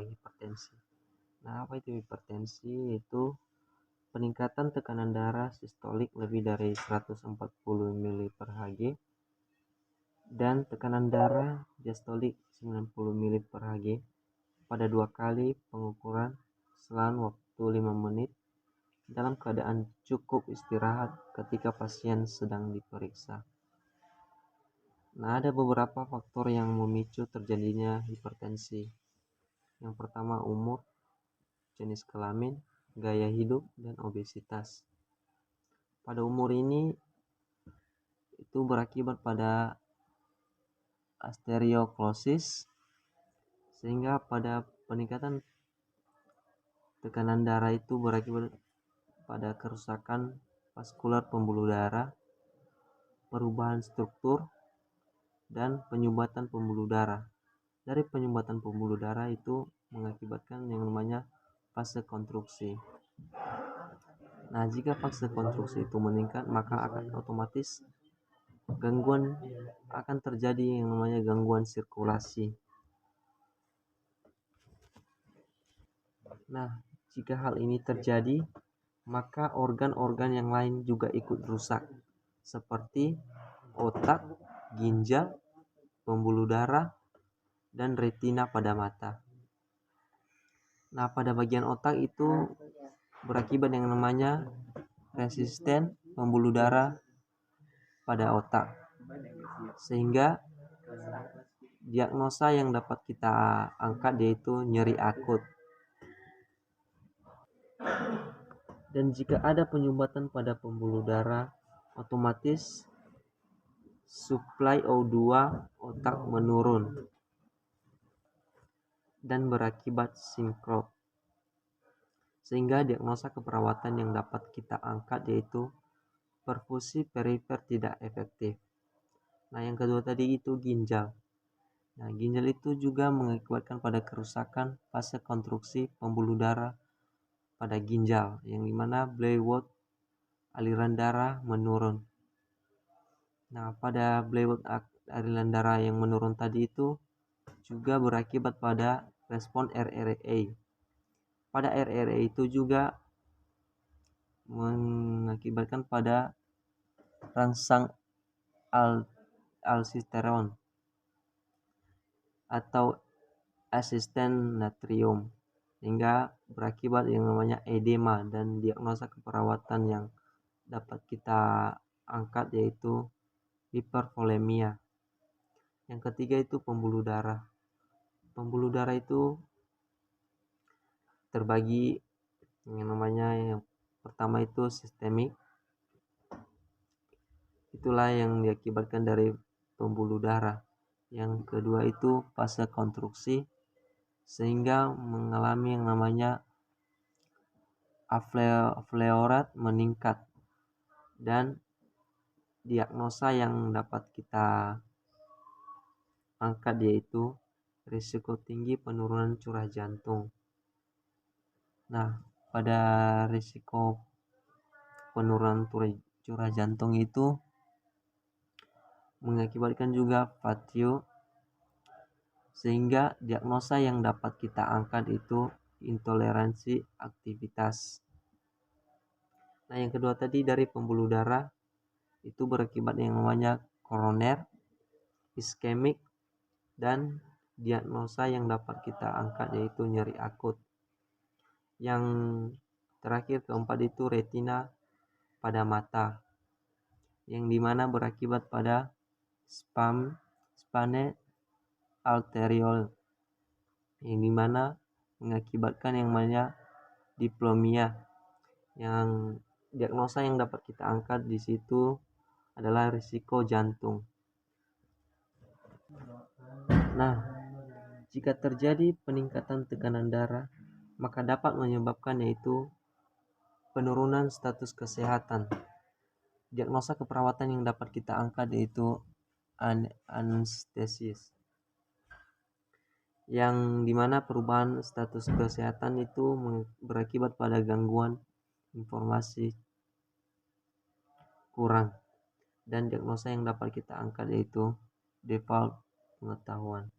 hipertensi. Nah, apa itu hipertensi? Itu peningkatan tekanan darah sistolik lebih dari 140 mili per Hg dan tekanan darah diastolik 90 mili per Hg pada 2 kali pengukuran selang waktu 5 menit dalam keadaan cukup istirahat ketika pasien sedang diperiksa. Nah, ada beberapa faktor yang memicu terjadinya hipertensi. Yang pertama, umur, jenis kelamin, gaya hidup, dan obesitas. Pada umur ini itu berakibat pada arteriosclerosis, sehingga pada peningkatan tekanan darah itu berakibat pada kerusakan vaskular pembuluh darah, perubahan struktur, dan penyumbatan pembuluh darah. Dari penyumbatan pembuluh darah itu mengakibatkan yang namanya fase konstruksi. Nah, jika fase konstruksi itu meningkat, maka akan otomatis gangguan akan terjadi yang namanya gangguan sirkulasi. Nah, jika hal ini terjadi, maka organ-organ yang lain juga ikut rusak, seperti otak, ginjal, pembuluh darah, dan retina pada mata. Nah, pada bagian otak itu berakibat yang namanya resisten pembuluh darah pada otak, sehingga diagnosa yang dapat kita angkat yaitu nyeri akut. Dan jika ada penyumbatan pada pembuluh darah, otomatis suplai O2 otak menurun dan berakibat sinkrop, sehingga diagnosa keperawatan yang dapat kita angkat yaitu perfusi perifer tidak efektif. Nah, yang kedua tadi itu ginjal. Nah, ginjal itu juga mengakibatkan pada kerusakan fase konstruksi pembuluh darah pada ginjal, yang dimana Blewett aliran darah menurun. Nah, pada Blewett aliran darah yang menurun tadi itu juga berakibat pada respon RRA. Pada RRA itu juga mengakibatkan pada rangsang aldosteron atau asisten natrium, hingga berakibat yang namanya edema, dan diagnosa keperawatan yang dapat kita angkat yaitu hipervolemia. Yang ketiga itu pembuluh darah. Pembuluh darah itu terbagi yang namanya, yang pertama itu sistemik, itulah yang diakibatkan dari pembuluh darah. Yang kedua itu fase konstruksi, sehingga mengalami yang namanya afleorat meningkat, dan diagnosa yang dapat kita angkat yaitu risiko tinggi penurunan curah jantung. Nah, pada risiko penurunan curah jantung itu mengakibatkan juga fatigue, sehingga diagnosa yang dapat kita angkat itu intoleransi aktivitas. Nah, yang kedua tadi dari pembuluh darah itu berakibat yang namanya koroner, iskemik, dan diagnosa yang dapat kita angkat yaitu nyeri akut. Yang terakhir keempat itu retina pada mata, yang dimana berakibat pada spane arteriol, yang dimana mengakibatkan yang namanya diplomia. Yang diagnosa yang dapat kita angkat di situ adalah risiko jantung. Nah, jika terjadi peningkatan tekanan darah, maka dapat menyebabkan yaitu penurunan status kesehatan. Diagnosa keperawatan yang dapat kita angkat yaitu anestesis, yang dimana perubahan status kesehatan itu berakibat pada gangguan informasi kurang, dan diagnosa yang dapat kita angkat yaitu default pengetahuan.